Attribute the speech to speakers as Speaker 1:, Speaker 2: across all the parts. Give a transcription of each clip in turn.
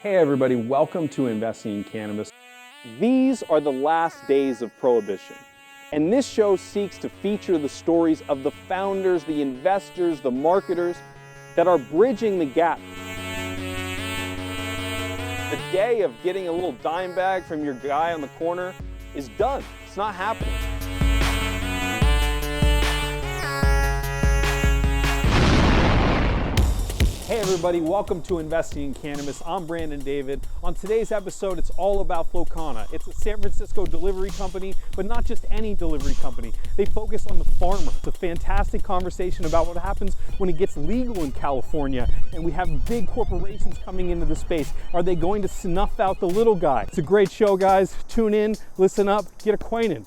Speaker 1: Hey everybody, welcome to Investing in Cannabis. These are the last days of Prohibition, and this show seeks to feature the stories of the founders, the investors, the marketers that are bridging the gap. The day of getting a little dime bag from your guy on the corner is done. It's not happening. Hey everybody, welcome to Investing in Cannabis. I'm Brandon David. On today's episode, it's all about Flow Kana. It's a San Francisco delivery company, but not just any delivery company. They focus on the farmer. It's a fantastic conversation about what happens when it gets legal in California, and we have big corporations coming into the space. Are they going to snuff out the little guy? It's a great show, guys. Tune in, listen up, get acquainted.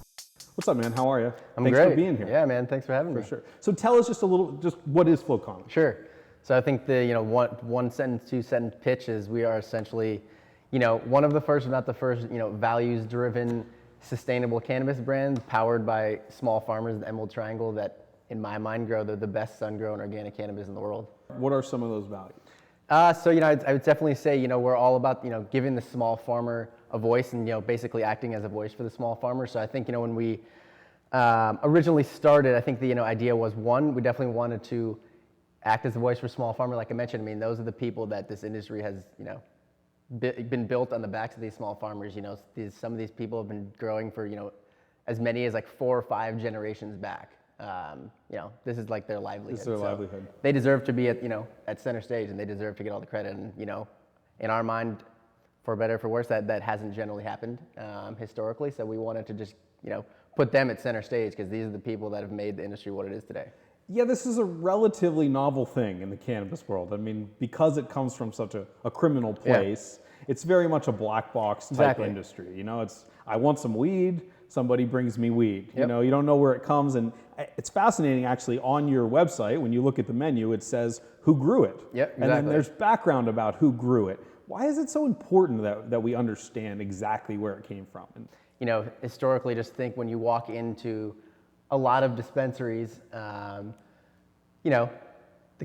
Speaker 1: What's up, man? How are you?
Speaker 2: Thanks
Speaker 1: great. For being here.
Speaker 2: Yeah, man. Thanks for having me.
Speaker 1: For sure. So tell us just what is Flow Kana?
Speaker 2: Sure. So I think the one sentence, two sentence pitch is we are essentially, one of the first, if not the first, values-driven, sustainable cannabis brands powered by small farmers, the Emerald Triangle, that in my mind grow the best sun-grown organic cannabis in the world.
Speaker 1: What are some of those values?
Speaker 2: I would definitely say, we're all about, giving the small farmer a voice and, basically acting as a voice for the small farmer. So I think, when we originally started, I think the, idea was we definitely wanted to act as a voice for small farmer. Like I mentioned, those are the people that this industry has, been built on the backs of these small farmers. Some of these people have been growing for, as many as like 4 or 5 generations back. This is like their livelihood.
Speaker 1: This is their livelihood.
Speaker 2: They deserve to be at center stage, and they deserve to get all the credit. And, in our mind, for better or for worse, that hasn't generally happened historically. So we wanted to just, put them at center stage because these are the people that have made the industry what it is today.
Speaker 1: Yeah, this is a relatively novel thing in the cannabis world. Because it comes from such a criminal place, It's very much a black box type industry. It's, I want some weed, somebody brings me weed.
Speaker 2: Yep.
Speaker 1: You don't know where it comes. And it's fascinating, actually, on your website, when you look at the menu, it says who grew it.
Speaker 2: Yep, exactly.
Speaker 1: And then there's background about who grew it. Why is it so important that we understand exactly where it came from? And,
Speaker 2: historically, just think when you walk into a lot of dispensaries, the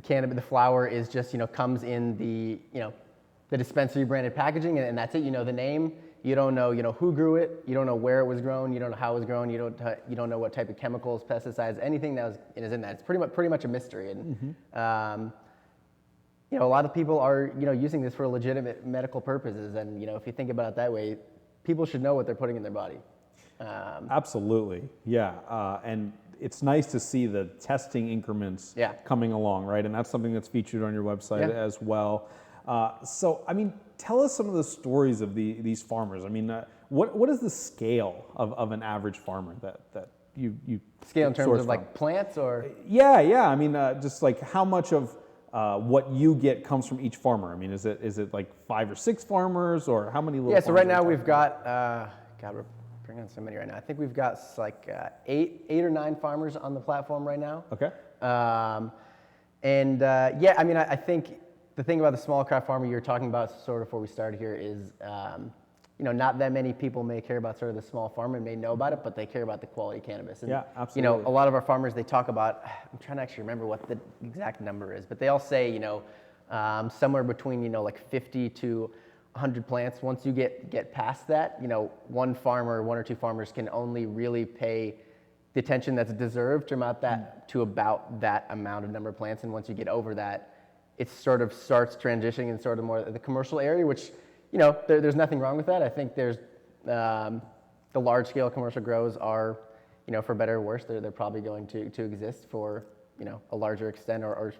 Speaker 2: cannabis, the flower is just, comes in the dispensary branded packaging, and that's it. The name. You don't know, who grew it. You don't know where it was grown. You don't know how it was grown. You don't know what type of chemicals, pesticides, anything that is in that. It's pretty much a mystery. And a lot of people are using this for legitimate medical purposes. And if you think about it that way, people should know what they're putting in their body.
Speaker 1: Absolutely, yeah, and it's nice to see the testing increments coming along, right? And that's something that's featured on your website as well. So, tell us some of the stories of these farmers. What is the scale of an average farmer that you
Speaker 2: scale in terms
Speaker 1: source
Speaker 2: of
Speaker 1: from?
Speaker 2: like plants or?
Speaker 1: Yeah. Just like how much of what you get comes from each farmer. Is it like 5 or 6 farmers, or how many little?
Speaker 2: Yeah. So right now we've got we're bringing on so many right now. I think we've got like 8 or 9 farmers on the platform right now.
Speaker 1: Okay.
Speaker 2: I think the thing about the small craft farmer you're talking about sort of before we started here is, not that many people may care about sort of the small farmer and may know about it, but they care about the quality cannabis. And,
Speaker 1: yeah, absolutely.
Speaker 2: A lot of our farmers, they talk about, I'm trying to actually remember what the exact number is, but they all say, somewhere between, like 50 to 100 plants. Once you get past that, one or two farmers can only really pay the attention that's deserved to about that amount of number of plants. And once you get over that, it sort of starts transitioning in sort of more the commercial area, which, there's nothing wrong with that. I think there's the large scale commercial grows are, for better or worse, they're probably going to exist for, a larger extent or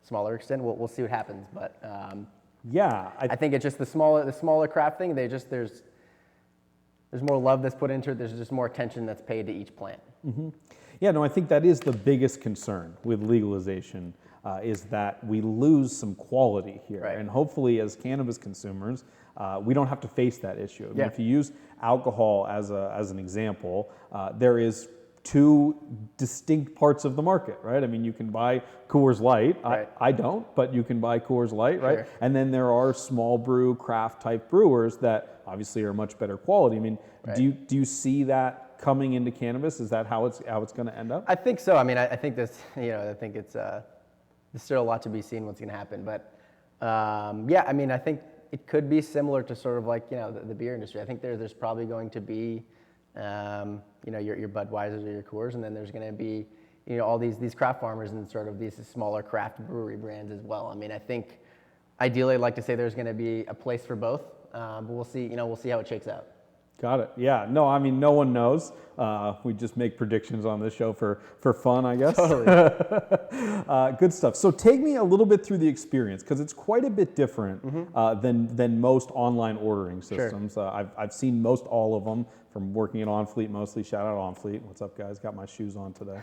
Speaker 2: smaller extent. We'll see what happens, but I think it's just the smaller craft thing. There's more love that's put into it. There's just more attention that's paid to each plant.
Speaker 1: Mm-hmm. Yeah, no, I think that is the biggest concern with legalization, is that we lose some quality here.
Speaker 2: Right.
Speaker 1: And hopefully as cannabis consumers, we don't have to face that issue.
Speaker 2: Yeah.
Speaker 1: If you use alcohol as an example, there is 2 distinct parts of the market, right? You can buy Coors Light.
Speaker 2: Right.
Speaker 1: I don't, but you can buy Coors Light, right?
Speaker 2: Sure.
Speaker 1: And then there are small brew, craft type brewers that obviously are much better quality.
Speaker 2: Right.
Speaker 1: Do you see that coming into cannabis? Is that how it's going to end up?
Speaker 2: I think so. I think this, I think it's there's still a lot to be seen what's going to happen, but I think it could be similar to sort of like, the beer industry. I think there's probably going to be, your Budweisers or your Coors, and then there's going to be, all these craft farmers and sort of these smaller craft brewery brands as well. I mean, I think ideally I'd like to say there's going to be a place for both, but we'll see, we'll see how it shakes out.
Speaker 1: Got it. Yeah. No, I mean, no one knows. We just make predictions on this show for fun, I guess.
Speaker 2: Totally.
Speaker 1: Good stuff. So take me a little bit through the experience, because it's quite a bit different than most online ordering systems.
Speaker 2: Sure.
Speaker 1: I've seen most all of them from working at OnFleet mostly. Shout out OnFleet. What's up, guys? Got my shoes on today.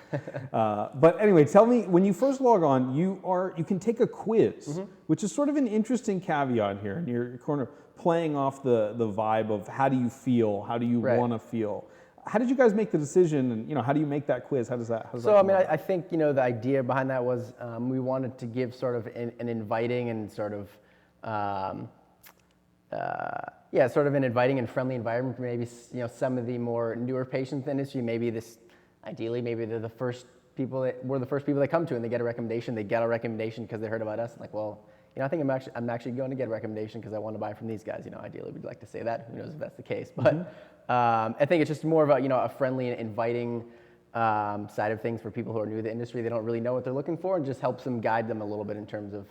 Speaker 1: But anyway, tell me, when you first log on, you can take a quiz, which is sort of an interesting caveat here in your corner, playing off the vibe of how do you feel, how do you want to feel. How did you guys make the decision, and how do you make that quiz? How does that
Speaker 2: I mean, I think the idea behind that was we wanted to give sort of an inviting and sort of sort of an inviting and friendly environment for maybe some of the more newer patients in the industry. Maybe maybe they're the first people we're the first people they come to, and they get a recommendation. They get a recommendation because they heard about us. Like, well, I think I'm actually going to get a recommendation because I want to buy from these guys. Ideally we'd like to say that. Who knows if that's the case? But I think it's just more of a friendly and inviting side of things for people who are new to the industry. They don't really know what they're looking for, and just helps them guide them a little bit in terms of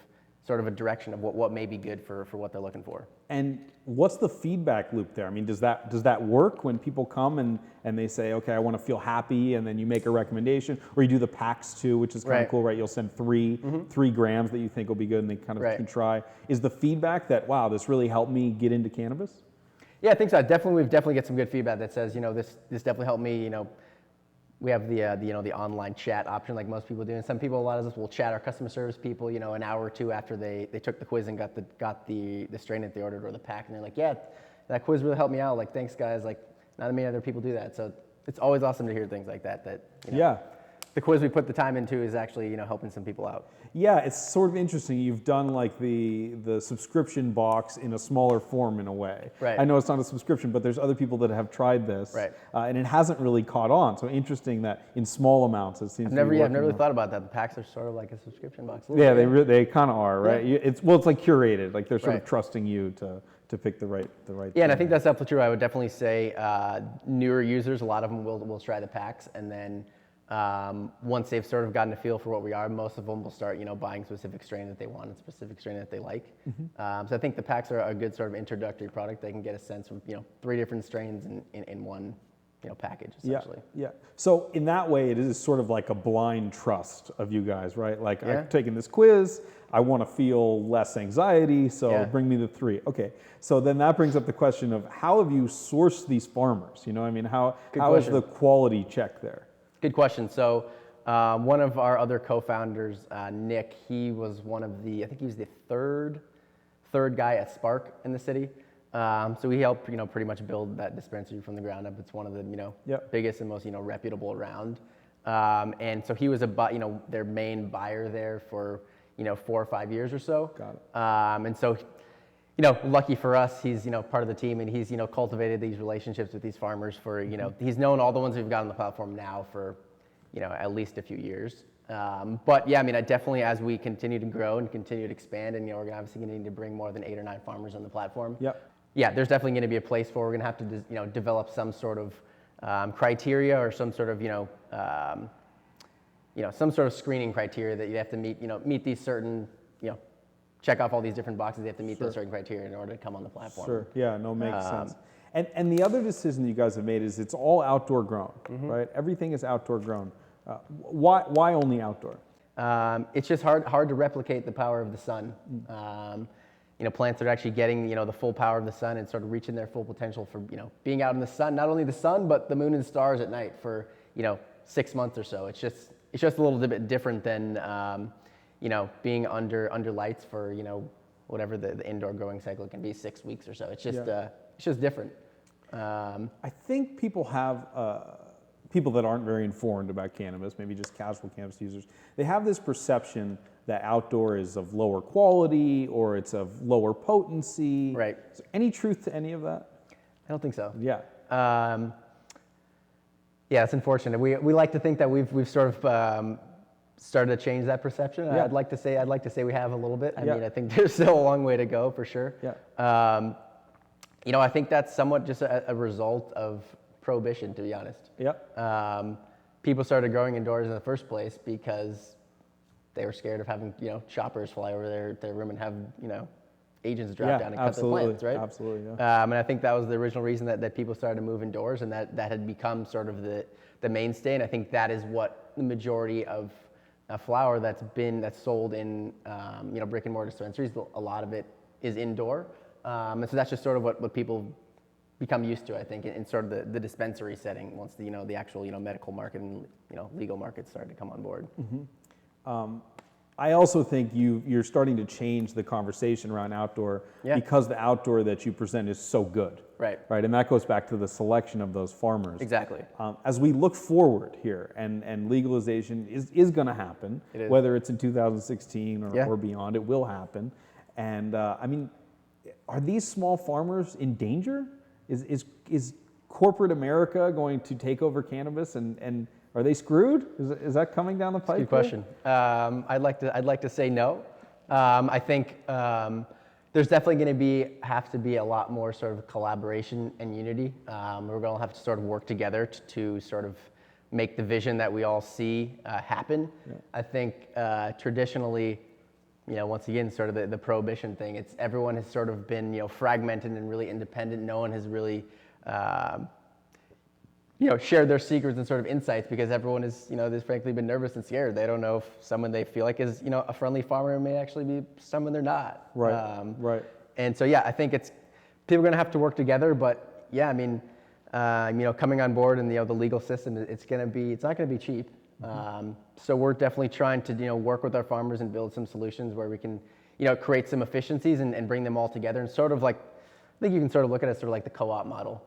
Speaker 2: sort of a direction of what may be good for what they're looking for.
Speaker 1: And what's the feedback loop there? I mean, does that work when people come and they say, okay, I want to feel happy, and then you make a recommendation, or you do the packs too, which is kind of cool, right? You'll send 3 grams that you think will be good, and they kind of can try. Is the feedback that, wow, this really helped me get into cannabis?
Speaker 2: Yeah, I think so. We've definitely get some good feedback that says, this definitely helped me. We have the online chat option like most people do, and some people, a lot of us will chat our customer service people, an hour or two after they took the quiz and got the strain that they ordered or the pack, and they're like, yeah, that quiz really helped me out. Like, thanks guys. Like, not many other people do that, so it's always awesome to hear things like that. The quiz we put the time into is actually helping some people out.
Speaker 1: Yeah, it's sort of interesting. You've done like the subscription box in a smaller form in a way.
Speaker 2: Right.
Speaker 1: I know it's not a subscription, but there's other people that have tried this.
Speaker 2: Right.
Speaker 1: And it hasn't really caught on. So interesting that in small amounts it seems
Speaker 2: I've never really thought about that. The packs are sort of like a subscription box.
Speaker 1: Yeah, they kind of are, right? Yeah. It's like curated. Like they're sort of trusting you to pick the right.
Speaker 2: Yeah, and I think that's definitely true. I would definitely say newer users, a lot of them will try the packs, and then once they've sort of gotten a feel for what we are, most of them will start, buying specific strain that they want and specific strain that they like. So I think the packs are a good sort of introductory product. They can get a sense from 3 different strains in one package essentially.
Speaker 1: Yeah. So in that way, it is sort of like a blind trust of you guys, right? Like I've taken this quiz, I want to feel less anxiety, so bring me the 3. Okay. So then that brings up the question of how have you sourced these farmers? I mean, how is the quality check there?
Speaker 2: Good question. So one of our other co-founders, Nick, he was one of I think he was the third guy at Spark in the city. So he helped, pretty much build that dispensary from the ground up. It's one of the, biggest and most, reputable around. And so he was their main buyer there for, 4 or 5 years or so.
Speaker 1: Got it.
Speaker 2: And so, lucky for us, he's, part of the team, and he's, cultivated these relationships with these farmers for, he's known all the ones we've got on the platform now for, at least a few years. But yeah, I mean, I definitely, as we continue to grow and continue to expand, and, we're obviously going to need to bring more than 8 or 9 farmers on the platform.
Speaker 1: Yep.
Speaker 2: Yeah, there's definitely going to be a place where we're going to have to, develop some sort of criteria or some sort of, some sort of screening criteria that you have to meet these certain, check off all these different boxes. They have to meet those certain criteria in order to come on the platform.
Speaker 1: Sure. Yeah. No, makes sense. And the other decision that you guys have made is it's all outdoor grown, right? Everything is outdoor grown. Why only outdoor?
Speaker 2: It's just hard to replicate the power of the sun. Plants are actually getting the full power of the sun and sort of reaching their full potential for being out in the sun. Not only the sun, but the moon and stars at night for 6 months or so. It's just a little bit different than being under lights for whatever the indoor growing cycle can be, 6 weeks or so. It's just different.
Speaker 1: I think people have people that aren't very informed about cannabis, maybe just casual cannabis users, they have this perception that outdoor is of lower quality or it's of lower potency.
Speaker 2: Right.
Speaker 1: Is there any truth to any of that?
Speaker 2: I don't think so.
Speaker 1: Yeah.
Speaker 2: Yeah, it's unfortunate. We like to think that we've sort of started to change that perception.
Speaker 1: Yeah.
Speaker 2: I'd like to say we have a little bit. I
Speaker 1: Yeah.
Speaker 2: mean, I think there's still a long way to go for sure.
Speaker 1: Yeah.
Speaker 2: You know, I think that's somewhat just a result of prohibition, to be honest.
Speaker 1: Yeah.
Speaker 2: People started growing indoors in the first place because they were scared of having, you know, choppers fly over their room and have, you know, agents drop down and cut their plants, right?
Speaker 1: Absolutely, yeah.
Speaker 2: And I think that was the original reason that people started to move indoors, and that had become sort of the mainstay. And I think that is what the majority of flower that's sold in, you know, brick and mortar dispensaries, a lot of it is indoor. And so that's just sort of what people become used to, I think, in sort of the dispensary setting once the, you know, the actual, you know, medical market and, you know, legal markets started to come on board.
Speaker 1: I also think you're starting to change the conversation around outdoor because the outdoor that you present is so good.
Speaker 2: Right.
Speaker 1: Right, and that goes back to the selection of those farmers.
Speaker 2: Exactly.
Speaker 1: As we look forward here, and legalization is going to happen, whether it's in 2016 or beyond, it will happen. And I mean, are these small farmers in danger? Is corporate America going to take over cannabis, and are they screwed? Is that coming down the pipe?
Speaker 2: Good question. I'd like to say no. I think there's definitely going to have to be a lot more sort of collaboration and unity. We're going to have to sort of work together to sort of make the vision that we all see happen. Yeah. I think traditionally, you know, once again, sort of the prohibition thing, everyone has sort of been, you know, fragmented and really independent. No one has really you know, share their secrets and sort of insights, because everyone is, you know, they've frankly been nervous and scared. They don't know if someone they feel like is, you know, a friendly farmer may actually be someone they're not.
Speaker 1: Right. Right.
Speaker 2: And so, yeah, I think people are going to have to work together. But yeah, I mean, you know, coming on board and, you know, the legal system, it's not going to be cheap. So we're definitely trying to, you know, work with our farmers and build some solutions where we can, you know, create some efficiencies and bring them all together, and sort of like, I think you can sort of look at it sort of like the co-op model.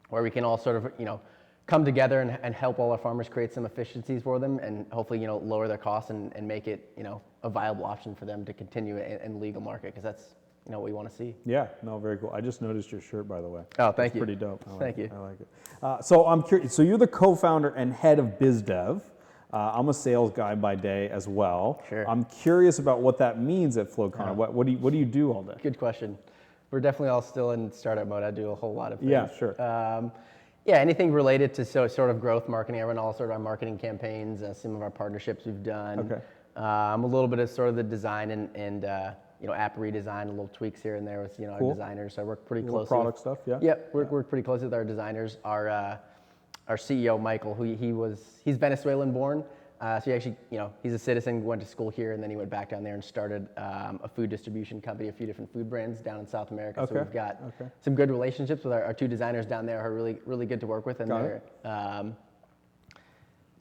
Speaker 2: Where we can all sort of, you know, come together and help all our farmers create some efficiencies for them, and hopefully, you know, lower their costs and make it, you know, a viable option for them to continue in the legal market, because that's, you know, what we want to see.
Speaker 1: Yeah, no, very cool. I just noticed your shirt, by the way.
Speaker 2: Oh, thank you.
Speaker 1: Pretty dope.
Speaker 2: Thank you.
Speaker 1: I like it. So I'm curious. So you're the co-founder and head of BizDev. I'm a sales guy by day as well.
Speaker 2: Sure.
Speaker 1: I'm curious about what that means at Flow Kana. What do you do all day?
Speaker 2: Good question. We're definitely all still in startup mode. I do a whole lot of things.
Speaker 1: Yeah, sure.
Speaker 2: Yeah, anything related to sort of growth marketing. I run all sort of our marketing campaigns, some of our partnerships we've done.
Speaker 1: Okay.
Speaker 2: I'm a little bit of sort of the design and you know, app redesign, little tweaks here and there with, you know, our designers. So I work pretty closely.
Speaker 1: Product stuff, yeah.
Speaker 2: Yep, work pretty closely with our designers. Our CEO Michael, who he's Venezuelan born. So he actually, you know, he's a citizen, went to school here, and then he went back down there and started a food distribution company, a few different food brands down in South America. Okay. So we've got some good relationships with our two designers down there who are really, really good to work with, and they're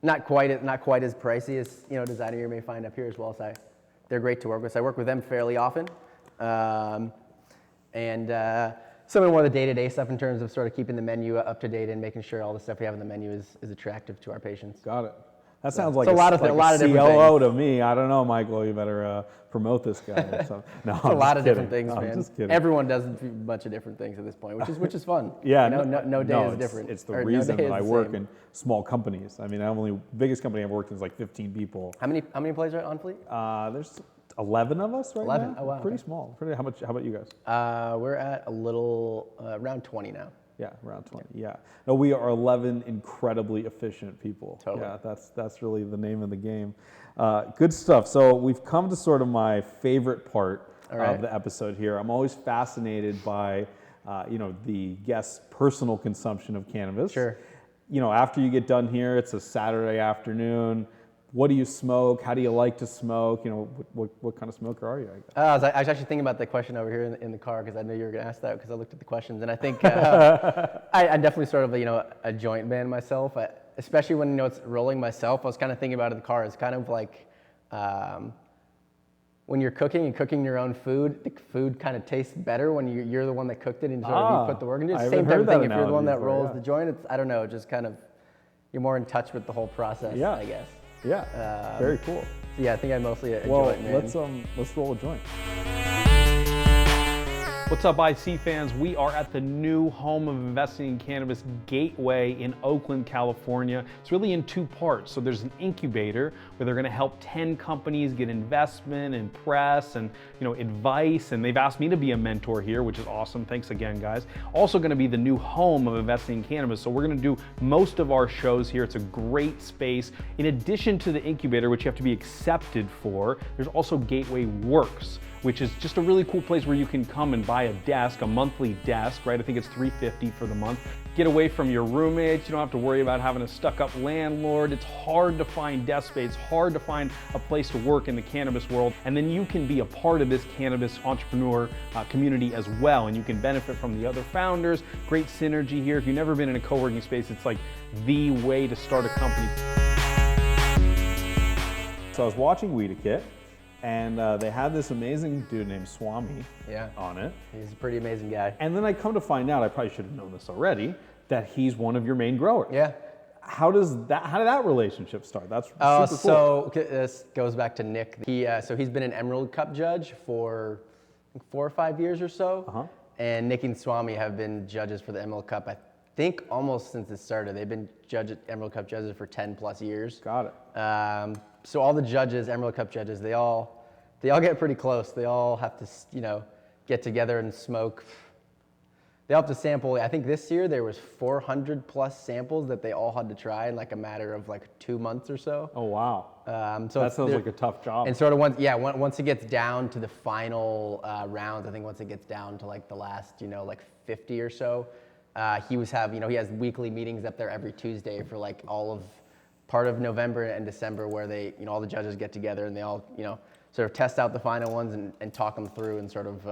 Speaker 2: not quite as pricey as, you know, designer you may find up here as well. So they're great to work with. So I work with them fairly often, and some of the more the day-to-day stuff in terms of sort of keeping the menu up to date and making sure all the stuff we have on the menu is attractive to our patients.
Speaker 1: Got it. That sounds like
Speaker 2: a lot of different
Speaker 1: CLO to me. I don't know, Michael. You better promote this guy. No,
Speaker 2: a lot of different things, man.
Speaker 1: I'm just kidding.
Speaker 2: Everyone does a bunch of different things at this point, which is fun.
Speaker 1: Yeah,
Speaker 2: you know, no day is different.
Speaker 1: It's the reason that I work in small companies. I mean, biggest company I've worked in is like 15 people.
Speaker 2: How many employees are on fleet?
Speaker 1: There's 11 of us right
Speaker 2: 11.
Speaker 1: now.
Speaker 2: Oh wow.
Speaker 1: Pretty small. How about you guys?
Speaker 2: We're at a little around 20 now.
Speaker 1: Yeah, around 20. Yeah. No, we are 11 incredibly efficient people.
Speaker 2: Totally.
Speaker 1: Yeah, that's really the name of the game. Good stuff. So we've come to sort of my favorite part of the episode here. I'm always fascinated by, you know, the guest's personal consumption of cannabis.
Speaker 2: Sure.
Speaker 1: You know, after you get done here, it's a Saturday afternoon. What do you smoke? How do you like to smoke? You know, what kind of smoker are you?
Speaker 2: I was actually thinking about the question over here in the car, because I knew you were going to ask that, because I looked at the questions, and I think I'm definitely sort of a joint man myself. Especially when, you know, it's rolling myself. I was kind of thinking about it in the car. It's kind of like when you're cooking your own food, the food kind of tastes better when you're the one that cooked it and sort of you put the work into it. Same type of thing. If you're the one that rolls the joint, I don't know, just kind of, you're more in touch with the whole process, I guess.
Speaker 1: Yeah, very cool.
Speaker 2: Yeah, I think I'm mostly a joint man.
Speaker 1: Let's roll a joint.
Speaker 2: Well,
Speaker 1: What's up, IC fans? We are at the new home of investing in cannabis, Gateway, in Oakland, California. It's really in two parts. So there's an incubator where they're going to help 10 companies get investment and press and advice. And they've asked me to be a mentor here, which is awesome. Thanks again, guys. Also going to be the new home of investing in cannabis. So we're going to do most of our shows here. It's a great space. In addition to the incubator, which you have to be accepted for, there's also Gateway Works, which is just a really cool place where you can come and buy a desk, a monthly desk, right? I think it's $350 for the month. Get away from your roommates. You don't have to worry about having a stuck-up landlord. It's hard to find desk space, hard to find a place to work in the cannabis world. And then you can be a part of this cannabis entrepreneur community as well. And you can benefit from the other founders. Great synergy here. If you've never been in a co-working space, it's like the way to start a company.
Speaker 3: So I was watching Weedakit, and they had this amazing dude named Swami on it.
Speaker 2: He's a pretty amazing guy.
Speaker 3: And then I come to find out, I probably should have known this already, that he's one of your main growers.
Speaker 2: Yeah.
Speaker 3: How did that relationship start? That's super cool.
Speaker 2: So this goes back to Nick. So he's been an Emerald Cup judge for 4 or 5 years or so. And Nick and Swami have been judges for the Emerald Cup, I think almost since it started. They've been Emerald Cup judges for 10 plus years.
Speaker 3: Got it.
Speaker 2: So all the judges, Emerald Cup judges, they all get pretty close. They all have to, get together and smoke. They all have to sample. I think this year there was 400 plus samples that they all had to try in like a matter of like 2 months or so.
Speaker 3: Oh, wow.
Speaker 2: So
Speaker 3: that sounds like a tough job.
Speaker 2: And sort of once it gets down to the final rounds, I think once it gets down to like the last, like 50 or so, he has weekly meetings up there every Tuesday for like part of November and December where they, all the judges get together and they all, sort of test out the final ones and talk them through and sort of,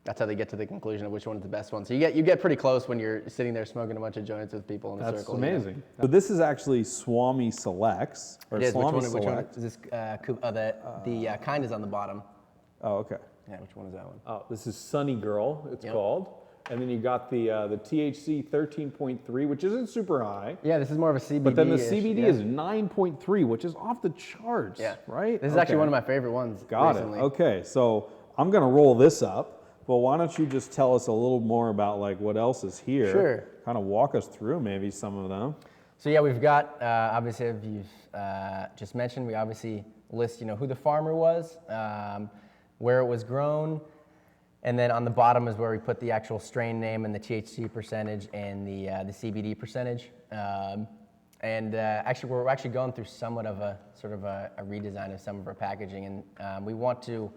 Speaker 2: that's how they get to the conclusion of which one's the best one. So you get pretty close when you're sitting there smoking a bunch of joints with people in a circle.
Speaker 3: That's amazing. So this is actually Swami Selects, or Swami Select.
Speaker 2: Which one is this? The kind is on the bottom.
Speaker 3: Oh, okay.
Speaker 2: Yeah, which one is that one?
Speaker 3: Oh, this is Sunny Girl, it's called. And then you got the THC 13.3, which isn't super high.
Speaker 2: Yeah, this is more of a CBD.
Speaker 3: But then the CBD is 9.3, which is off the charts, right?
Speaker 2: This is actually one of my favorite ones recently.
Speaker 3: Got it. Okay, so I'm going to roll this up. Well, why don't you just tell us a little more about like what else is here?
Speaker 2: Sure.
Speaker 3: Kind of walk us through maybe some of them.
Speaker 2: So yeah, we've got, obviously, as you've just mentioned, we obviously list, who the farmer was, where it was grown, and then on the bottom is where we put the actual strain name and the THC percentage and the CBD percentage. Actually, we're actually going through somewhat of a sort of a redesign of some of our packaging, and we want to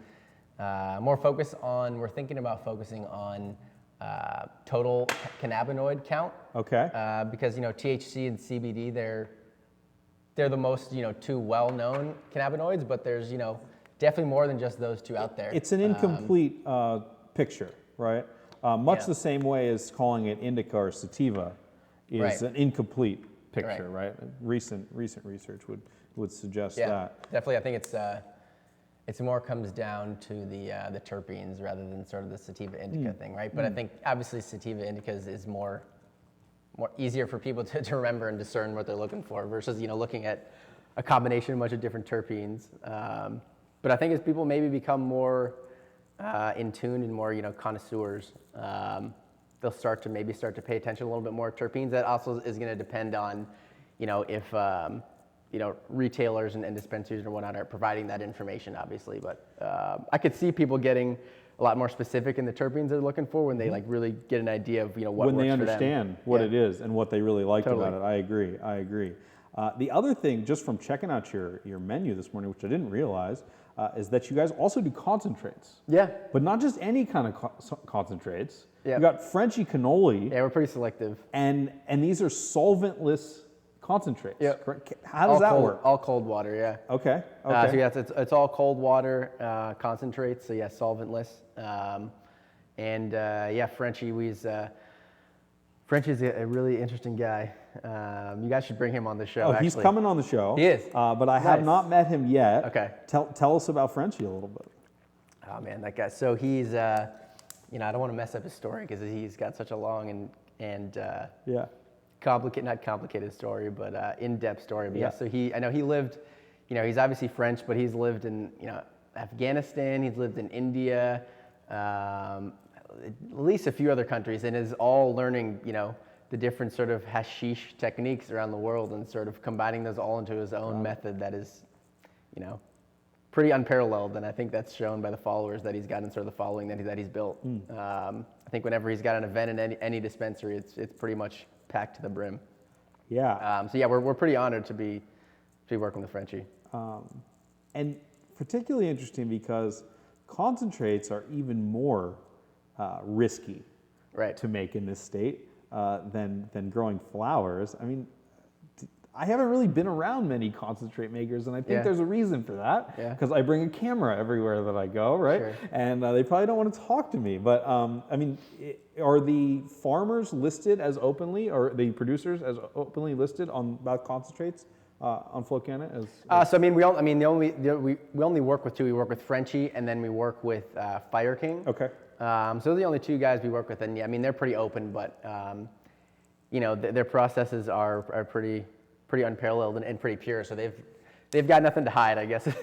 Speaker 2: we're thinking about focusing on total cannabinoid count.
Speaker 3: Okay.
Speaker 2: Because THC and CBD, they're the most two well-known cannabinoids, but there's definitely more than just those two out there.
Speaker 3: It's an incomplete picture, right? Much the same way as calling it indica or sativa is an incomplete picture, right? Recent research would suggest that.
Speaker 2: Definitely. I think it's more comes down to the terpenes rather than sort of the sativa indica thing, right? But I think obviously sativa indicas is more easier for people to remember and discern what they're looking for versus looking at a combination of a bunch of different terpenes. But I think as people maybe become more in tune and more connoisseurs, they'll start to pay attention a little bit more to terpenes. That also is going to depend on if retailers and dispensaries and whatnot are providing that information, obviously. But I could see people getting a lot more specific in the terpenes they're looking for when they like really get an idea of what
Speaker 3: when
Speaker 2: works
Speaker 3: they
Speaker 2: for them.
Speaker 3: understand what it is and what they really liked about it. I agree. The other thing, just from checking out your menu this morning, which I didn't realize, is that you guys also do concentrates.
Speaker 2: Yeah.
Speaker 3: But not just any kind of concentrates.
Speaker 2: Yeah.
Speaker 3: You got Frenchy cannoli.
Speaker 2: Yeah, we're pretty selective.
Speaker 3: And these are solventless concentrates.
Speaker 2: Yeah.
Speaker 3: How does that work?
Speaker 2: All cold water, yeah.
Speaker 3: Okay.
Speaker 2: So yeah, it's all cold water concentrates. So yeah, solventless. Frenchie's a really interesting guy. You guys should bring him on the show.
Speaker 3: Oh, he's coming on the show.
Speaker 2: He is.
Speaker 3: But I have not met him yet.
Speaker 2: Okay.
Speaker 3: Tell us about Frenchie a little bit.
Speaker 2: Oh man, that guy. So he's, I don't want to mess up his story because he's got such a long and not complicated story, but in-depth story. But so I know he lived, he's obviously French, but he's lived in, Afghanistan. He's lived in India. at least a few other countries, and is all learning, the different sort of hashish techniques around the world, and sort of combining those all into his own method that is, pretty unparalleled. And I think that's shown by the followers that he's got and sort of the following that he's built. I think whenever he's got an event in any dispensary, it's pretty much packed to the brim.
Speaker 3: Yeah.
Speaker 2: So yeah, we're pretty honored to be working with Frenchie.
Speaker 3: And particularly interesting because concentrates are even more risky to make in this state than growing flowers. I mean, I haven't really been around many concentrate makers, and I think there's a reason for that, because I bring a camera everywhere that I go, right?
Speaker 2: Sure.
Speaker 3: And they probably don't want to talk to me. But I mean, are the farmers listed as openly, or the producers as openly listed about concentrates on Flow Kana?
Speaker 2: So I mean, we only work with two. We work with Frenchie, and then we work with Fire King.
Speaker 3: Okay.
Speaker 2: So they're the only two guys we work with, and yeah, I mean, they're pretty open, but their processes are pretty unparalleled and pretty pure. So they've got nothing to hide, I guess. Is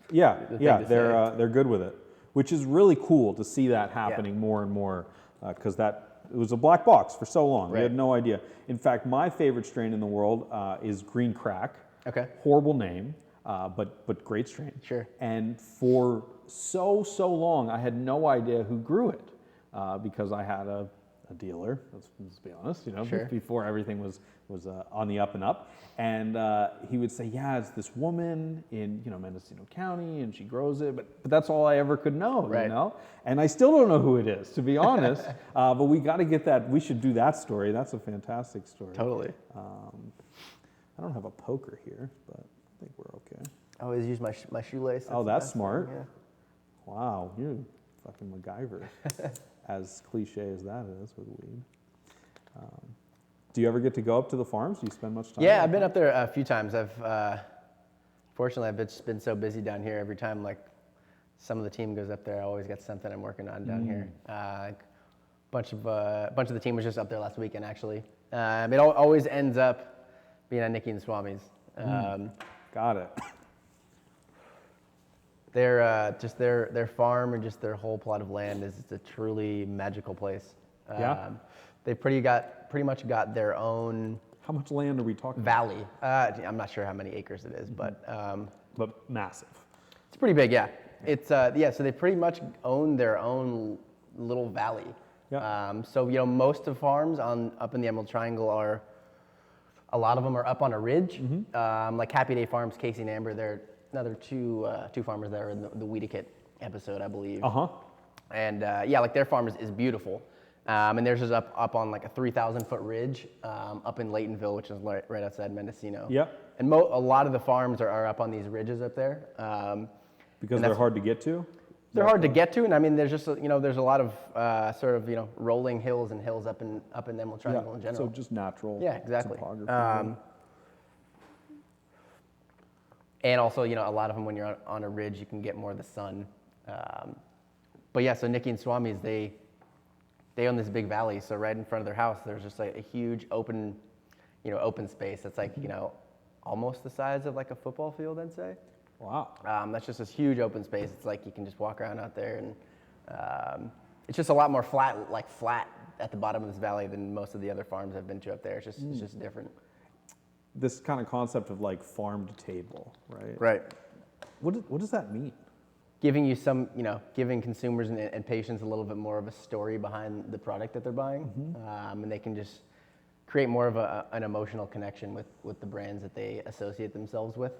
Speaker 3: they're good with it, which is really cool to see that happening more and more, because it was a black box for so long. We had no idea. In fact, my favorite strain in the world is Green Crack. Okay. Horrible name, but great strain.
Speaker 2: Sure.
Speaker 3: And for so long, I had no idea who grew it, because I had a dealer, let's be honest, before everything was on the up and up. And he would say, yeah, it's this woman in, Mendocino County, and she grows it, but that's all I ever could know, And I still don't know who it is, to be honest. But we got to get that. We should do that story. That's a fantastic story.
Speaker 2: Totally.
Speaker 3: I don't have a poker here, but I think we're okay.
Speaker 2: I always use my shoelace.
Speaker 3: That's smart. Yeah. Wow, you're fucking MacGyver. As cliche as that is with weed. Do you ever get to go up to the farms? Do you spend much time?
Speaker 2: Yeah, I've been up there a few times. Fortunately, I've been so busy down here. Every time some of the team goes up there, I always got something I'm working on down here. Bunch of the team was just up there last weekend, actually. It always ends up being on Nicky and Swami's.
Speaker 3: Got it.
Speaker 2: Their farm and just their whole plot of land is a truly magical place. They pretty much got their own.
Speaker 3: How much land are we talking?
Speaker 2: Valley. I'm not sure how many acres it is, but
Speaker 3: massive.
Speaker 2: It's pretty big. Yeah. It's so they pretty much own their own little valley. Yeah. So most of farms up in the Emerald Triangle a lot of them are up on a ridge. Like HappyDay Farms, Casey and Amber, they're another two farmers that are in the Weedakit episode, I believe. And their farm is beautiful. And theirs is up on like a 3,000-foot ridge up in Laytonville, which is right outside Mendocino. Yep. And a lot of the farms are up on these ridges up there.
Speaker 3: Because they're hard to get to?
Speaker 2: They're hard to get to, and I mean, there's just there's a lot of rolling hills and hills up in the Emerald Triangle in general.
Speaker 3: So just natural.
Speaker 2: Yeah, exactly. And also, a lot of them when you're on a ridge, you can get more of the sun. But yeah, so Nicky and Swami's, they own this big valley. So right in front of their house, there's just like a huge open space that's like almost the size of like a football field, I'd say.
Speaker 3: Wow.
Speaker 2: That's just this huge open space. It's like you can just walk around out there, and it's just a lot more flat at the bottom of this valley than most of the other farms I've been to up there. It's just different.
Speaker 3: This kind of concept of like farm to table, right?
Speaker 2: Right.
Speaker 3: What does that mean?
Speaker 2: Giving you giving consumers and patients a little bit more of a story behind the product that they're buying, and they can just create more of an emotional connection with the brands that they associate themselves with.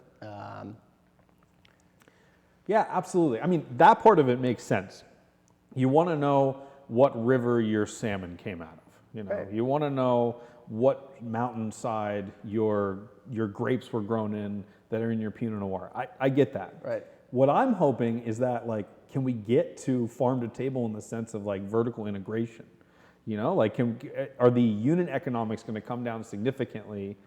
Speaker 3: Yeah, absolutely. I mean, that part of it makes sense. You want to know what river your salmon came out of.
Speaker 2: Right.
Speaker 3: You want to know what mountainside your grapes were grown in that are in your Pinot Noir. I get that.
Speaker 2: Right.
Speaker 3: What I'm hoping is that can we get to farm to table in the sense of vertical integration? Are the unit economics going to come down significantly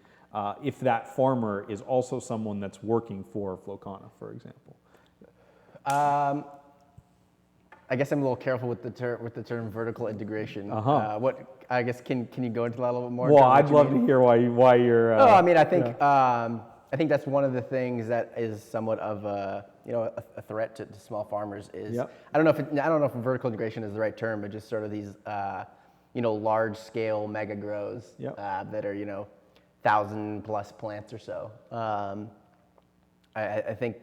Speaker 3: if that farmer is also someone that's working for Flow Kana, for example?
Speaker 2: I guess I'm a little careful with the term vertical integration. I guess can you go into that a little bit more?
Speaker 3: Well, I'd love to hear why you're.
Speaker 2: I mean, I think that's one of the things that is somewhat of a threat to small farmers is,
Speaker 3: Yep.
Speaker 2: I don't know if vertical integration is the right term, but just sort of these, large scale mega grows
Speaker 3: Yep.
Speaker 2: that are, 1,000+ plants or so. I think,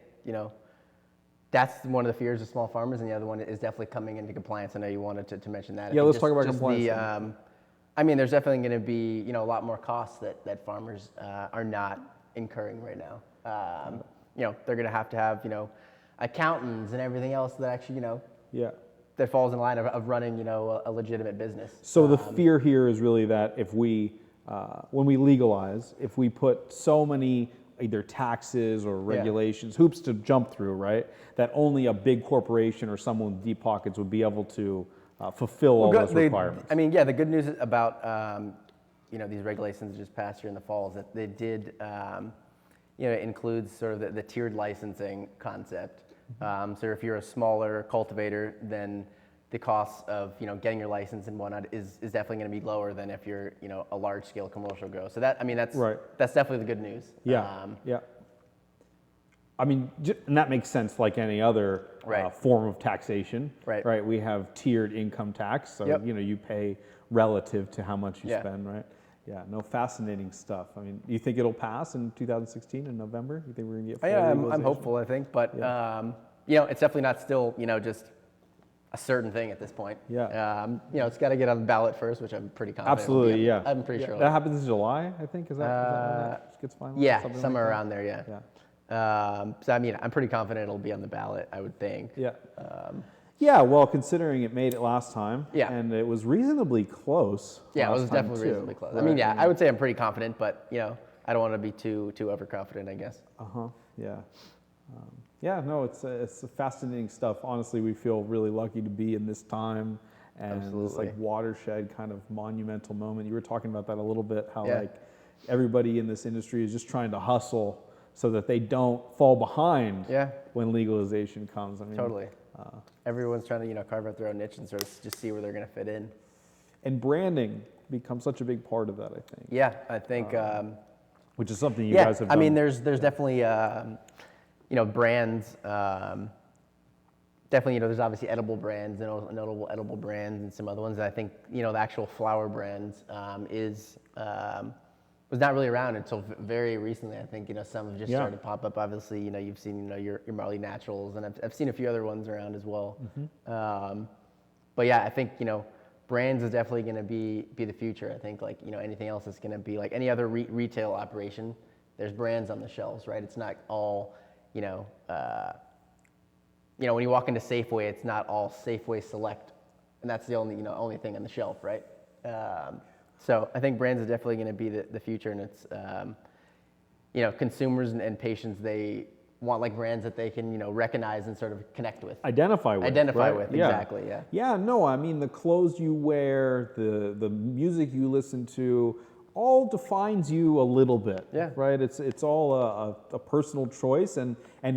Speaker 2: that's one of the fears of small farmers, and the other one is definitely coming into compliance. I know you wanted to mention that.
Speaker 3: Yeah, let's talk about compliance.
Speaker 2: There's definitely going to be, a lot more costs that farmers are not incurring right now. They're going to have, accountants and everything else that actually,
Speaker 3: Yeah.
Speaker 2: that falls in line of running, a legitimate business.
Speaker 3: So the fear here is really that if we, when we legalize, if we put so many either taxes or regulations, hoops to jump through, right, that only a big corporation or someone with deep pockets would be able to fulfill all those requirements.
Speaker 2: The good news about these regulations that just passed here in the fall is that they did include sort of the tiered licensing concept. So if you're a smaller cultivator, then the cost of getting your license and whatnot is definitely going to be lower than if you're a large scale commercial grow. So that's
Speaker 3: right.
Speaker 2: That's definitely the good news.
Speaker 3: Yeah. And that makes sense like any other form of taxation. Right. We have tiered income tax, so you pay relative to how much you spend. Right. Yeah. No, fascinating stuff. I mean, do you think it'll pass in 2016 in November? You think we're going to get full legalization?
Speaker 2: I'm hopeful. I think, but it's definitely not still just a certain thing at this point.
Speaker 3: Yeah.
Speaker 2: It's got to get on the ballot first, which I'm pretty confident.
Speaker 3: Absolutely, yeah.
Speaker 2: I'm pretty sure.
Speaker 3: That happens in July, I think. Is that when that gets finalized?
Speaker 2: Yeah,
Speaker 3: Something
Speaker 2: somewhere
Speaker 3: like
Speaker 2: around there, yeah. So I'm pretty confident it'll be on the ballot, I would think.
Speaker 3: Yeah. Well, considering it made it last time, and it was reasonably close.
Speaker 2: Yeah, it was definitely reasonably close. Right. I would say I'm pretty confident, but I don't want to be too overconfident, I guess.
Speaker 3: Yeah. No, it's fascinating stuff. Honestly, we feel really lucky to be in this time and this like watershed kind of monumental moment. You were talking about that a little bit, how like everybody in this industry is just trying to hustle so that they don't fall behind when legalization comes. I mean,
Speaker 2: totally. Everyone's trying to carve out their own niche and sort of just see where they're going to fit in.
Speaker 3: And branding becomes such a big part of that, I think.
Speaker 2: Yeah, I think.
Speaker 3: Which is something you guys have done.
Speaker 2: There's definitely. Brands, definitely, there's obviously edible brands, notable edible brands and some other ones. I think, the actual flower brands was not really around until very recently. I think, some have just started to pop up. Obviously, you've seen, your Marley Naturals, and I've seen a few other ones around as well. But yeah, I think, brands is definitely going to be the future. I think anything else is going to be like any other retail operation. There's brands on the shelves, right? It's not all, when you walk into Safeway, it's not all Safeway Select, and that's the only thing on the shelf, right? So I think brands are definitely going to be the future, and it's, consumers and patients, they want like brands that they can, recognize and sort of connect with.
Speaker 3: Identify with,
Speaker 2: exactly, yeah.
Speaker 3: Yeah, no, I mean, the clothes you wear, the music you listen to, all defines you a little bit, right? It's all a personal choice and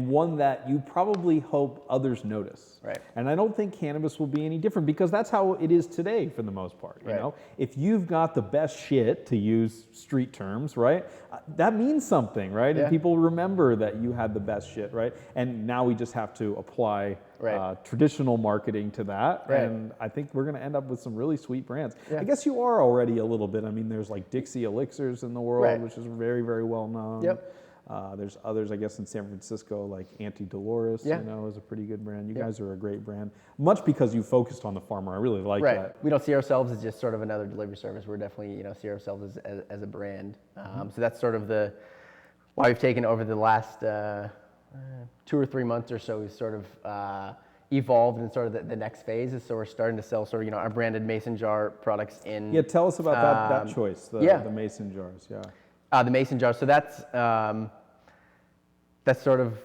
Speaker 3: one that you probably hope others notice.
Speaker 2: Right.
Speaker 3: And I don't think cannabis will be any different because that's how it is today for the most part. You know, if you've got the best shit, to use street terms, right? That means something, right? And people remember that you had the best shit, right? And now we just have to apply traditional marketing to that. And I think we're going to end up with some really sweet brands. I guess you are already a little bit. I mean, there's like Dixie Elixirs in the world, which is very, very well known. There's others, I guess, in San Francisco, like Auntie Dolores, is a pretty good brand. You guys are a great brand, much because you focused on the farmer. I really like that.
Speaker 2: We don't see ourselves as just sort of another delivery service. We're definitely, see ourselves as a brand. So that's sort of why we've taken over the last 2 or 3 months or so. We've sort of evolved in sort of the next phase. So we're starting to sell sort of, our branded mason jar products in.
Speaker 3: Yeah, tell us about that choice, the mason jars.
Speaker 2: The mason jar. So that's sort of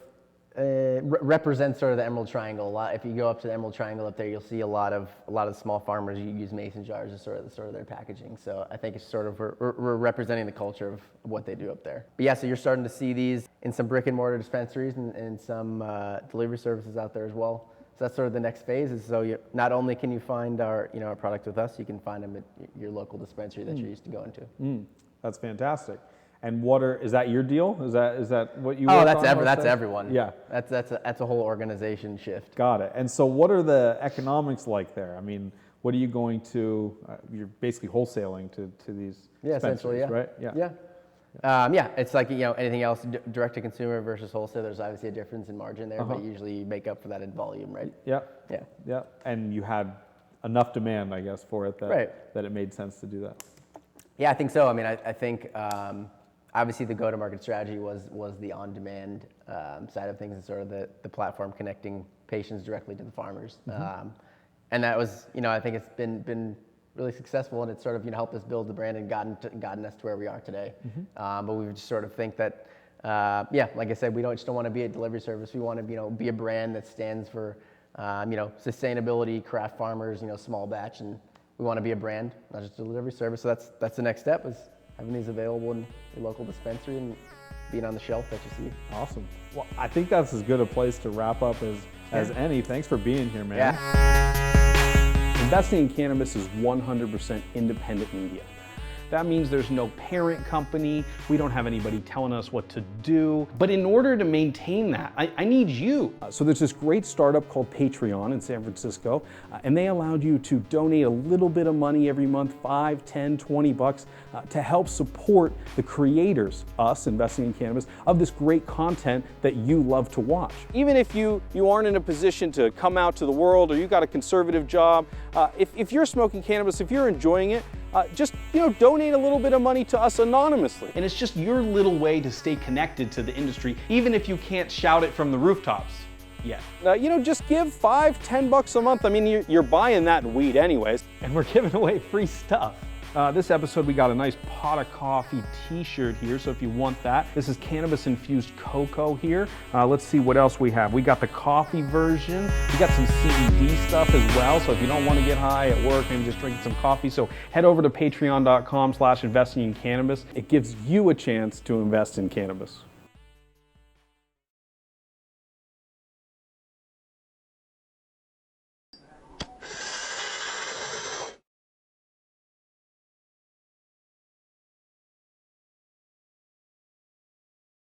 Speaker 2: represents sort of the Emerald Triangle a lot. If you go up to the Emerald Triangle up there, you'll see a lot of small farmers use mason jars as sort of their packaging. So I think it's sort of we're representing the culture of what they do up there. But yeah, so you're starting to see these in some brick and mortar dispensaries and some delivery services out there as well. So that's sort of the next phase. Is so not only can you find our our product with us, you can find them at your local dispensary that you're used to going to.
Speaker 3: That's fantastic. And is that your deal? Is that what you?
Speaker 2: Oh,
Speaker 3: work
Speaker 2: that's
Speaker 3: on,
Speaker 2: that's everyone.
Speaker 3: Yeah,
Speaker 2: that's a whole organization shift.
Speaker 3: got it. And so, what are the economics like there? I mean, what are you going to? You're basically wholesaling to these
Speaker 2: Essentially,
Speaker 3: right?
Speaker 2: Yeah, it's like anything else, direct to consumer versus wholesale. There's obviously a difference in margin there, but usually you make up for that in volume, right?
Speaker 3: Yeah. And you had enough demand, I guess, for it that it made sense to do that.
Speaker 2: Yeah, I think so. I mean, I think obviously the go-to-market strategy was the on-demand side of things, and sort of the platform connecting patients directly to the farmers. And that was, I think it's been really successful, and it's sort of helped us build the brand and gotten us to where we are today. But we just sort of think that, like I said, we just don't want to be a delivery service. We want to be a brand that stands for sustainability, craft farmers, small batch, and we want to be a brand, not just a delivery service. So that's the next step, is having these available in your local dispensary and being on the shelf that you see.
Speaker 3: Awesome. Well, I think that's as good a place to wrap up as any. Thanks for being here, man.
Speaker 2: Yeah.
Speaker 1: Investing in cannabis is 100% independent media. That means there's no parent company. We don't have anybody telling us what to do. But in order to maintain that, I need you. So there's this great startup called Patreon in San Francisco, and they allowed you to donate a little bit of money every month, $5, $10, $20, to help support the creators, us investing in cannabis, of this great content that you love to watch. Even if you aren't in a position to come out to the world, or you got a conservative job, if you're smoking cannabis, if you're enjoying it, just donate a little bit of money to us anonymously. And it's just your little way to stay connected to the industry, even if you can't shout it from the rooftops yet. Just give $5, $10 a month. I mean, you're buying that in weed anyways, and we're giving away free stuff. This episode, we got a nice pot of coffee t-shirt here, so if you want that. This is cannabis-infused cocoa here. Let's see what else we have. We got the coffee version. We got some CBD stuff as well, so if you don't want to get high at work, maybe just drinking some coffee, so head over to patreon.com/investingincannabis. It gives you a chance to invest in cannabis.